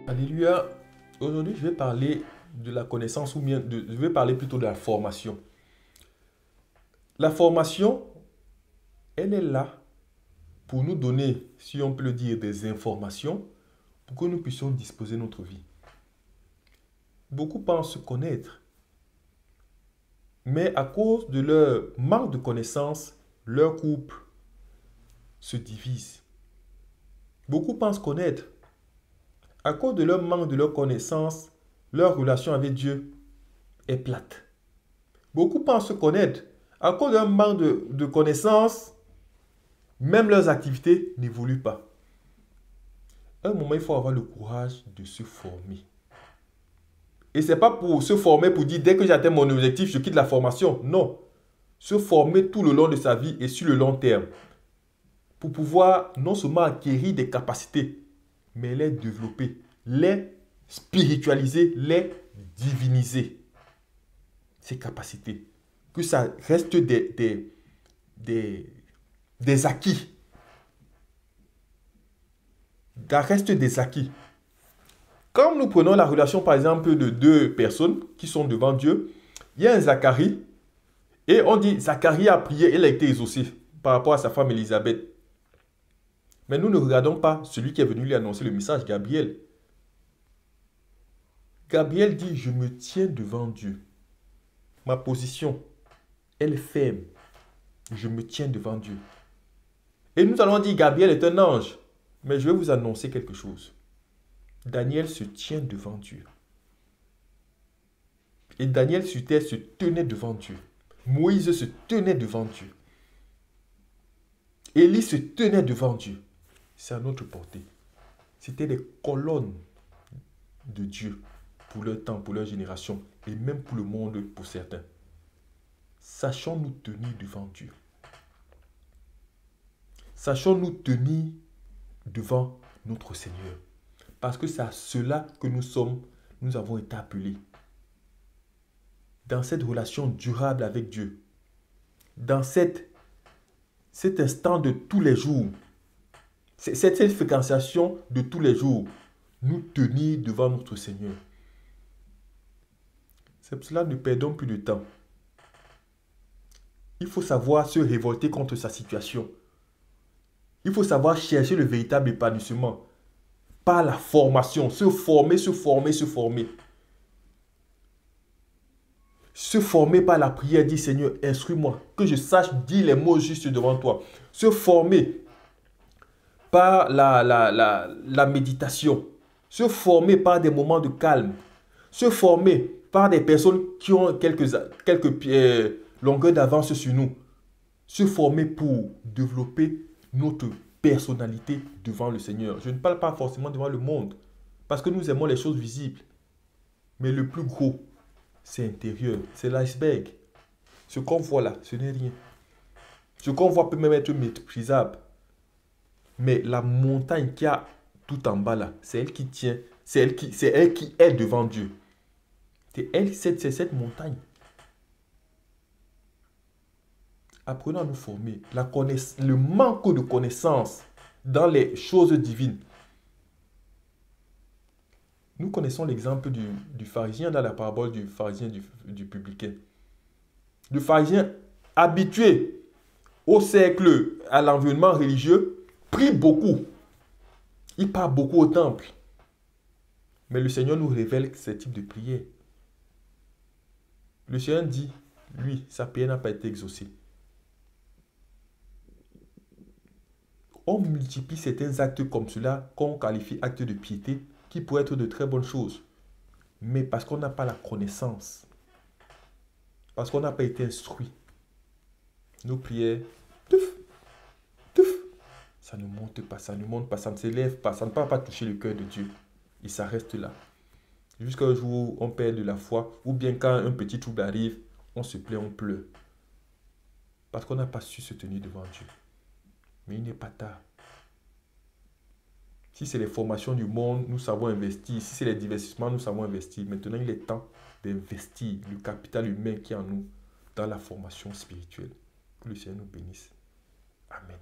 Alléluia. Aujourd'hui, je vais parler de la connaissance ou bien je vais parler plutôt de la formation. La formation, elle est là pour nous donner, si on peut le dire, des informations pour que nous puissions disposer notre vie. Beaucoup pensent se connaître, mais à cause de leur manque de connaissances, leur couple se divise. Beaucoup pensent connaître. À cause de leur manque de leur connaissance, leur relation avec Dieu est plate. Beaucoup pensent se connaître. À cause d'un manque de connaissances, même leurs activités n'évoluent pas. À un moment, il faut avoir le courage de se former. Et ce n'est pas pour se former pour dire dès que j'atteins mon objectif, je quitte la formation. Non. Se former tout le long de sa vie et sur le long terme. Pour pouvoir non seulement acquérir des capacités, mais les développer, les spiritualiser, les diviniser. Ces capacités. Que ça reste des acquis. Ça reste des acquis. Quand nous prenons la relation, par exemple, de deux personnes qui sont devant Dieu, il y a un Zacharie, et on dit Zacharie a prié, il a été exaucé par rapport à sa femme Élisabeth. Mais nous ne regardons pas celui qui est venu lui annoncer le message, Gabriel. Gabriel dit, je me tiens devant Dieu. Ma position, elle est ferme. Je me tiens devant Dieu. Et nous allons dire, Gabriel est un ange. Mais je vais vous annoncer quelque chose. Daniel se tient devant Dieu. Et Daniel sur terre se tenait devant Dieu. Moïse se tenait devant Dieu. Élie se tenait devant Dieu. C'est à notre portée. C'était des colonnes de Dieu pour leur temps, pour leur génération, et même pour le monde pour certains. Sachons-nous tenir devant Dieu. Sachons-nous tenir devant notre Seigneur. Parce que c'est à cela que nous avons été appelés. Dans cette relation durable avec Dieu. Dans cet instant de tous les jours. Cette fréquentation de tous les jours. Nous tenir devant notre Seigneur. C'est pour cela que ne perdons plus de temps. Il faut savoir se révolter contre sa situation. Il faut savoir chercher le véritable épanouissement. Par la formation. Se former, se former, se former. Se former par la prière. Dire Seigneur, instruis-moi. Que je sache dire les mots justes devant toi. Se former par la méditation. Se former par des moments de calme. Se former par des personnes qui ont quelques longueurs d'avance sur nous. Se former pour développer notre personnalité devant le Seigneur. Je ne parle pas forcément devant le monde, parce que nous aimons les choses visibles. Mais le plus gros, c'est intérieur, c'est l'iceberg. Ce qu'on voit là, ce n'est rien. Ce qu'on voit peut même être méprisable. Mais la montagne qui a tout en bas là, c'est elle qui tient, c'est elle qui est devant Dieu. C'est cette montagne. Apprenons à nous former. Le manque de connaissance dans les choses divines. Nous connaissons l'exemple du pharisien dans la parabole du pharisien du publicain. Le pharisien habitué au cercle, à l'environnement religieux, prie beaucoup. Il part beaucoup au temple. Mais le Seigneur nous révèle ce type de prière. Le Seigneur dit, lui, sa prière n'a pas été exaucée. On multiplie certains actes comme cela, qu'on qualifie actes de piété, qui pourraient être de très bonnes choses. Mais parce qu'on n'a pas la connaissance, parce qu'on n'a pas été instruit, nos prières, touf, touf, ça ne monte pas, ça ne monte pas, ça ne s'élève pas, ça ne peut pas toucher le cœur de Dieu. Et ça reste là. Jusqu'à un jour où on perd de la foi, ou bien quand un petit trouble arrive, on se plaint, on pleure. Parce qu'on n'a pas su se tenir devant Dieu. Mais il n'est pas tard. Si c'est les formations du monde, nous savons investir. Si c'est les divertissements, nous savons investir. Maintenant, il est temps d'investir le capital humain qui est en nous dans la formation spirituelle. Que le Seigneur nous bénisse. Amen.